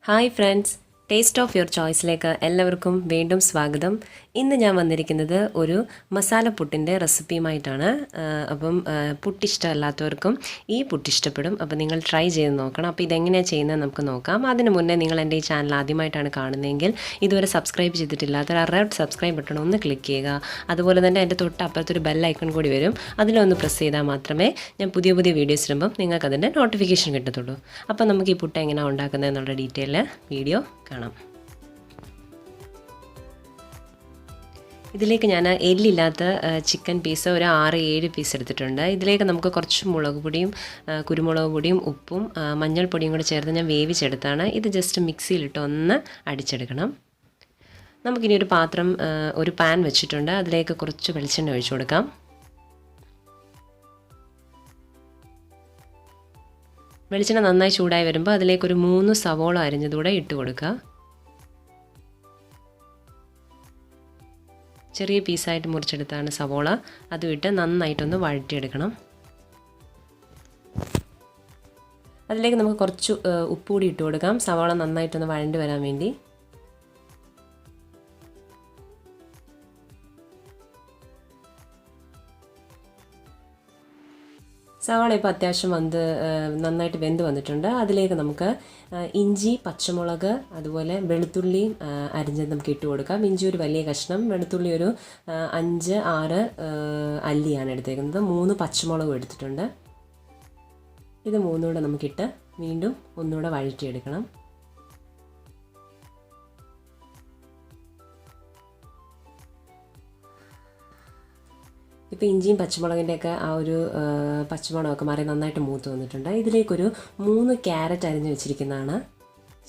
Hi friends, Taste of your choice like ellarkkum venom swagadam. ഇന്ന് ഞാൻ വന്നിരിക്കുന്നത് ഒരു മസാല പുട്ടിൻ്റെ റെസിപ്പിയുമായിട്ടാണ്. അപ്പം പുട്ട് ഇഷ്ടമല്ലാത്തവർക്കും ഈ പുട്ട് ഇഷ്ടപ്പെടും. അപ്പോൾ നിങ്ങൾ ട്രൈ ചെയ്ത് നോക്കണം. അപ്പോൾ ഇതെങ്ങനെയാണ് ചെയ്യുന്നത് നമുക്ക് നോക്കാം. അതിന് മുന്നേ നിങ്ങൾ എൻ്റെ ഈ ചാനൽ ആദ്യമായിട്ടാണ് കാണുന്നതെങ്കിൽ ഇതുവരെ സബ്സ്ക്രൈബ് ചെയ്തിട്ടില്ലാത്ത റെഡ് സബ്സ്ക്രൈബ് ബട്ടൺ ഒന്ന് ക്ലിക്ക് ചെയ്യുക. അതുപോലെ തന്നെ എൻ്റെ തൊട്ടപ്പുറത്തൊരു ബെൽ ഐക്കൺ കൂടി വരും. അതിലൊന്ന് പ്രസ് ചെയ്താൽ മാത്രമേ ഞാൻ പുതിയ വീഡിയോസ് ഇടുമ്പം നിങ്ങൾക്ക് അതിൻ്റെ നോട്ടിഫിക്കേഷൻ കിട്ടത്തുള്ളൂ. അപ്പോൾ നമുക്ക് ഈ പുട്ട് എങ്ങനെയാണ് ഉണ്ടാക്കുന്നത് എന്നുള്ള ഡീറ്റെയിൽ വീഡിയോ കാണാം. ഇതിലേക്ക് ഞാൻ എല്ലില്ലാത്ത ചിക്കൻ പീസ് ഒരു 6-7 പീസ് എടുത്തിട്ടുണ്ട്. ഇതിലേക്ക് നമുക്ക് കുറച്ച് മുളക് പൊടിയും കുരുമുളക് പൊടിയും ഉപ്പും മഞ്ഞൾപ്പൊടിയും കൂടി ചേർത്ത് ഞാൻ വേവിച്ചെടുത്താണ്. ഇത് ജസ്റ്റ് മിക്സിയിലിട്ട് ഒന്ന് അടിച്ചെടുക്കണം. നമുക്കിനി ഒരു പാൻ വെച്ചിട്ടുണ്ട്. അതിലേക്ക് കുറച്ച് വെളിച്ചെണ്ണ ഒഴിച്ചു കൊടുക്കാം. വെളിച്ചെണ്ണ നന്നായി ചൂടായി വരുമ്പോൾ അതിലേക്കൊരു 3 സവോള അരിഞ്ഞതുകൂടെ ഇട്ട് കൊടുക്കുക. ചെറിയ പീസായിട്ട് മുറിച്ചെടുത്താണ് സവോള. അതും ഇട്ട് നന്നായിട്ടൊന്ന് വഴറ്റിയെടുക്കണം. അതിലേക്ക് നമുക്ക് കുറച്ച് ഉപ്പ് കൂടി ഇട്ട് കൊടുക്കാം, സവോള നന്നായിട്ടൊന്ന് വഴണ്ടി വരാൻ വേണ്ടി. സവാള ഇപ്പോൾ അത്യാവശ്യം നന്നായിട്ട് വെന്ത് വന്നിട്ടുണ്ട്. അതിലേക്ക് നമുക്ക് ഇഞ്ചി, പച്ചമുളക്, അതുപോലെ വെളുത്തുള്ളി അരിഞ്ഞത് നമുക്ക് ഇട്ട് കൊടുക്കാം. ഇഞ്ചി ഒരു വലിയ കഷ്ണം, വെളുത്തുള്ളി ഒരു 5-6 അല്ലിയാണ് എടുത്തേക്കുന്നത്. 3 പച്ചമുളകും എടുത്തിട്ടുണ്ട്. ഇത് മൂന്നുകൂടെ നമുക്കിട്ട് വീണ്ടും ഒന്നുകൂടെ വഴറ്റിയെടുക്കണം. ഇപ്പോൾ ഇഞ്ചിയും പച്ചമുളകിൻ്റെയൊക്കെ ആ ഒരു പച്ചമുളകൊക്കെ മാറി നന്നായിട്ട് മൂത്ത് വന്നിട്ടുണ്ട്. ഇതിലേക്കൊരു 3 ക്യാരറ്റ് അരിഞ്ഞ് വെച്ചിരിക്കുന്നതാണ്,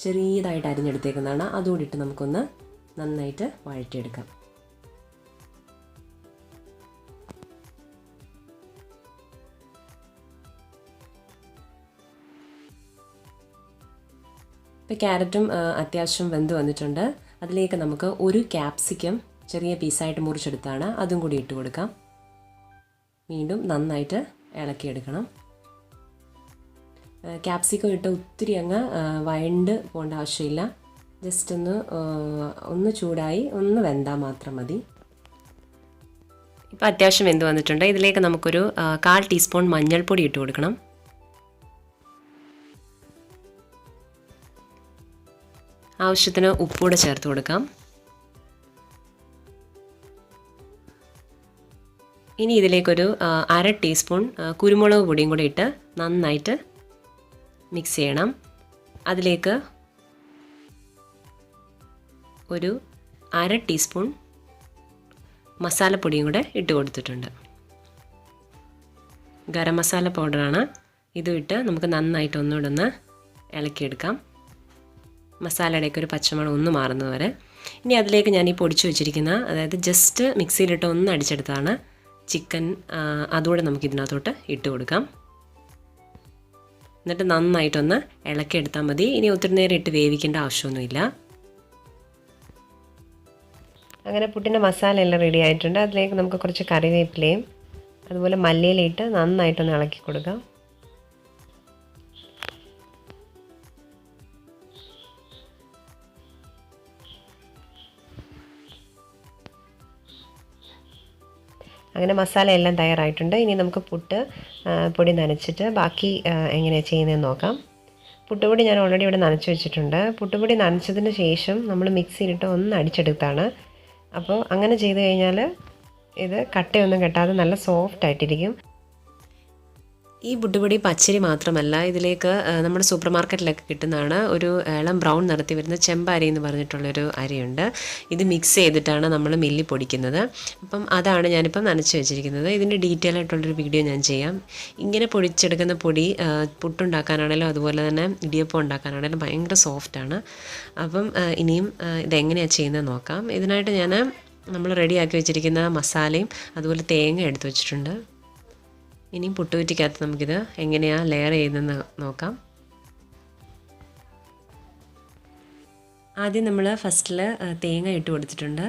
ചെറിയതായിട്ട് അരിഞ്ഞെടുത്തേക്കുന്നതാണ്. അതുകൂടിയിട്ട് നമുക്കൊന്ന് നന്നായിട്ട് വഴറ്റിയെടുക്കാം. ഇപ്പോൾ ക്യാരറ്റും അത്യാവശ്യം വെന്ത് വന്നിട്ടുണ്ട്. അതിലേക്ക് നമുക്ക് ഒരു ക്യാപ്സിക്കം ചെറിയ പീസായിട്ട് മുറിച്ചെടുത്താണ്, അതും കൂടി ഇട്ട് കൊടുക്കാം. വീണ്ടും നന്നായിട്ട് ഇളക്കിയെടുക്കണം. ക്യാപ്സിക്കം ഇട്ട് ഒത്തിരി അങ്ങ് വഴണ്ട് പോകേണ്ട ആവശ്യമില്ല. ജസ്റ്റ് ഒന്ന് ചൂടായി ഒന്ന് വെന്താൽ മാത്രം മതി. ഇപ്പോൾ അത്യാവശ്യം വെന്ത് വന്നിട്ടുണ്ട്. ഇതിലേക്ക് നമുക്കൊരു 1/4 ടീസ്പൂൺ മഞ്ഞൾപ്പൊടി ഇട്ട് കൊടുക്കണം. ആവശ്യത്തിന് ഉപ്പൂടെ ചേർത്ത് കൊടുക്കാം. ഇനി ഇതിലേക്കൊരു 1/2 ടീസ്പൂൺ കുരുമുളക് പൊടിയും കൂടി ഇട്ട് നന്നായിട്ട് മിക്സ് ചെയ്യണം. അതിലേക്ക് ഒരു 1/2 ടീസ്പൂൺ മസാലപ്പൊടിയും കൂടെ ഇട്ട് കൊടുത്തിട്ടുണ്ട്. ഗരമസാല പൗഡറാണ്. ഇതും ഇട്ട് നമുക്ക് നന്നായിട്ട് ഒന്നുകൂടെ ഒന്ന് ഇളക്കിയെടുക്കാം. മസാലയുടെയൊക്കെ ഒരു പച്ചമണം ഒന്ന് മാറുന്നത് വരെ. ഇനി അതിലേക്ക് ഞാൻ ഈ പൊടിച്ചു വെച്ചിരിക്കുന്ന, അതായത് ജസ്റ്റ് മിക്സിയിലിട്ട് ഒന്ന് അടിച്ചെടുത്താണ് ചിക്കൻ, അതുകൂടെ നമുക്ക് ഇതിനകത്തോട്ട് ഇട്ട് കൊടുക്കാം. എന്നിട്ട് നന്നായിട്ടൊന്ന് ഇളക്കിയെടുത്താൽ മതി. ഇനി ഒത്തിരി നേരം ഇട്ട് വേവിക്കേണ്ട ആവശ്യമൊന്നുമില്ല. അങ്ങനെ പുട്ടിൻ്റെ മസാല എല്ലാം റെഡി ആയിട്ടുണ്ട്. അതിലേക്ക് നമുക്ക് കുറച്ച് കറിവേപ്പിലയും അതുപോലെ മല്ലിയിലയിട്ട് നന്നായിട്ടൊന്ന് ഇളക്കി കൊടുക്കാം. അങ്ങനെ മസാല എല്ലാം തയ്യാറായിട്ടുണ്ട്. ഇനി നമുക്ക് പുട്ട് പൊടി നനച്ചിട്ട് ബാക്കി എങ്ങനെയാണ് ചെയ്യുന്നതെന്ന് നോക്കാം. പുട്ടുപൊടി ഞാൻ ഓൾറെഡി ഇവിടെ നനച്ച് വെച്ചിട്ടുണ്ട്. പുട്ടുപൊടി നനച്ചതിന് ശേഷം നമ്മൾ മിക്സിയിലിട്ട് ഒന്ന് അടിച്ചെടുത്താണ്. അപ്പോൾ അങ്ങനെ ചെയ്ത് കഴിഞ്ഞാൽ ഇത് കട്ടയൊന്നും കെട്ടാതെ നല്ല സോഫ്റ്റ് ആയിട്ടിരിക്കും. ഈ പുട്ടുപൊടി പച്ചരി മാത്രമല്ല, ഇതിലേക്ക് നമ്മുടെ സൂപ്പർ മാർക്കറ്റിലൊക്കെ കിട്ടുന്നതാണ് ഒരു ഇളം ബ്രൗൺ നിറത്തി വരുന്ന ചെമ്പരി എന്ന് പറഞ്ഞിട്ടുള്ളൊരു അരിയുണ്ട്. ഇത് മിക്സ് ചെയ്തിട്ടാണ് നമ്മൾ മില്ലി പൊടിക്കുന്നത്. അപ്പം അതാണ് ഞാനിപ്പം നനച്ച് വെച്ചിരിക്കുന്നത്. ഇതിൻ്റെ ഡീറ്റെയിൽ ആയിട്ടുള്ളൊരു വീഡിയോ ഞാൻ ചെയ്യാം. ഇങ്ങനെ പൊടിച്ചെടുക്കുന്ന പൊടി പുട്ടുണ്ടാക്കാനാണെങ്കിലും അതുപോലെ തന്നെ ഇടിയപ്പം ഉണ്ടാക്കാനാണെങ്കിലും ഭയങ്കര സോഫ്റ്റാണ്. അപ്പം ഇനിയും ഇതെങ്ങനെയാണ് ചെയ്യുന്നത് നോക്കാം. ഇതിനായിട്ട് നമ്മൾ റെഡിയാക്കി വെച്ചിരിക്കുന്ന മസാലയും അതുപോലെ തേങ്ങ എടുത്ത് വെച്ചിട്ടുണ്ട്. ഇനിയും പുട്ടുകുറ്റിക്കകത്ത് നമുക്കിത് എങ്ങനെയാണ് ലെയർ ചെയ്യുന്നതെന്ന് നോക്കാം. ആദ്യം നമ്മൾ ഫസ്റ്റിൽ തേങ്ങ ഇട്ട് കൊടുത്തിട്ടുണ്ട്.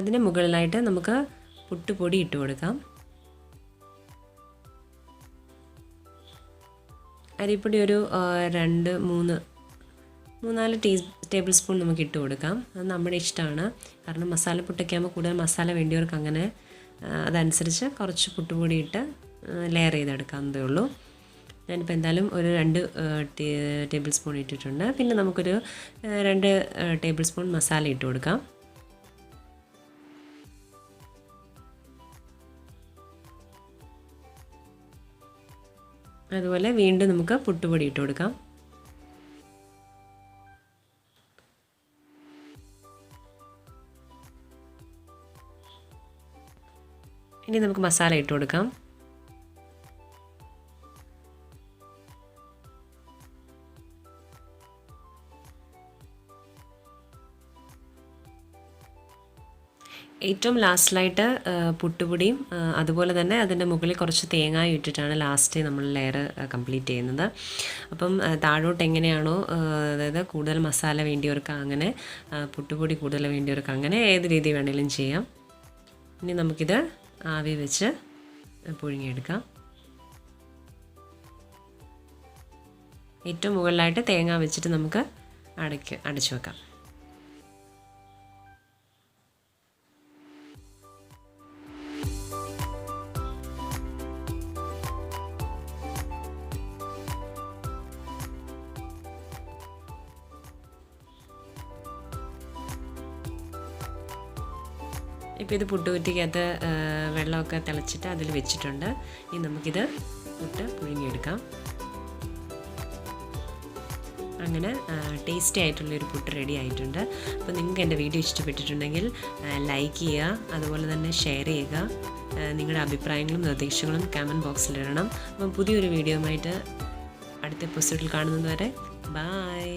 അതിന് മുകളിലായിട്ട് നമുക്ക് പുട്ടുപൊടി ഇട്ട് കൊടുക്കാം. അരിപ്പൊടി ഒരു 2-3-4 ടേബിൾ സ്പൂൺ നമുക്ക് ഇട്ട് കൊടുക്കാം. അത് നമ്മുടെ ഇഷ്ടമാണ്. കാരണം മസാലപ്പുട്ടൊക്കെ ആകുമ്പോൾ കൂടുതൽ മസാല വേണ്ടിയവർക്ക് അങ്ങനെ അതനുസരിച്ച് കുറച്ച് പുട്ടുപൊടി ഇട്ട് ലെയർ ചെയ്തെടുക്കാവുന്നതേ ഉള്ളൂ. ഞാനിപ്പോൾ എന്തായാലും ഒരു 2 ടേബിൾ സ്പൂൺ ഇട്ടിട്ടുണ്ട്. പിന്നെ നമുക്കൊരു 2 ടേബിൾ സ്പൂൺ മസാല ഇട്ട് കൊടുക്കാം. അതുപോലെ വീണ്ടും നമുക്ക് പുട്ടുപൊടി ഇട്ട് കൊടുക്കാം. ഇനി നമുക്ക് മസാല ഇട്ട് കൊടുക്കാം. ഏറ്റവും ലാസ്റ്റിലായിട്ട് പുട്ടുപൊടിയും അതുപോലെ തന്നെ അതിൻ്റെ മുകളിൽ കുറച്ച് തേങ്ങായും ഇട്ടിട്ടാണ് ലാസ്റ്റ് നമ്മൾ ലെയർ കംപ്ലീറ്റ് ചെയ്യുന്നത്. അപ്പം താഴോട്ട് എങ്ങനെയാണോ അതായത് കൂടുതൽ മസാല വേണ്ടിയവർക്ക് അങ്ങനെ, പുട്ടുപൊടി കൂടുതൽ വേണ്ടിയവർക്ക് അങ്ങനെ, ഏത് രീതി വേണമെങ്കിലും ചെയ്യാം. ഇനി നമുക്കിത് ആവി വെച്ച് പുഴുങ്ങിയെടുക്കാം. ഏറ്റവും മുകളിലായിട്ട് തേങ്ങ വെച്ചിട്ട് നമുക്ക് അടച്ചു വെക്കാം. ഇപ്പോൾ ഇത് പുട്ടുകുറ്റിക്കകത്ത് വെള്ളമൊക്കെ തിളച്ചിട്ട് അതിൽ വെച്ചിട്ടുണ്ട്. ഇനി നമുക്കിത് പുട്ട് പുഴുങ്ങിയെടുക്കാം. അങ്ങനെ ടേസ്റ്റി ആയിട്ടുള്ളൊരു പുട്ട് റെഡി ആയിട്ടുണ്ട്. അപ്പോൾ നിങ്ങൾക്ക് എൻ്റെ വീഡിയോ ഇഷ്ടപ്പെട്ടിട്ടുണ്ടെങ്കിൽ ലൈക്ക് ചെയ്യുക, അതുപോലെ തന്നെ ഷെയർ ചെയ്യുക. നിങ്ങളുടെ അഭിപ്രായങ്ങളും നിർദ്ദേശങ്ങളും കമൻറ്റ് ബോക്സിൽ ഇടണം. അപ്പം പുതിയൊരു വീഡിയോയുമായിട്ട് അടുത്ത എപ്പിസോഡിൽ കാണുന്നത് വരെ ബൈ.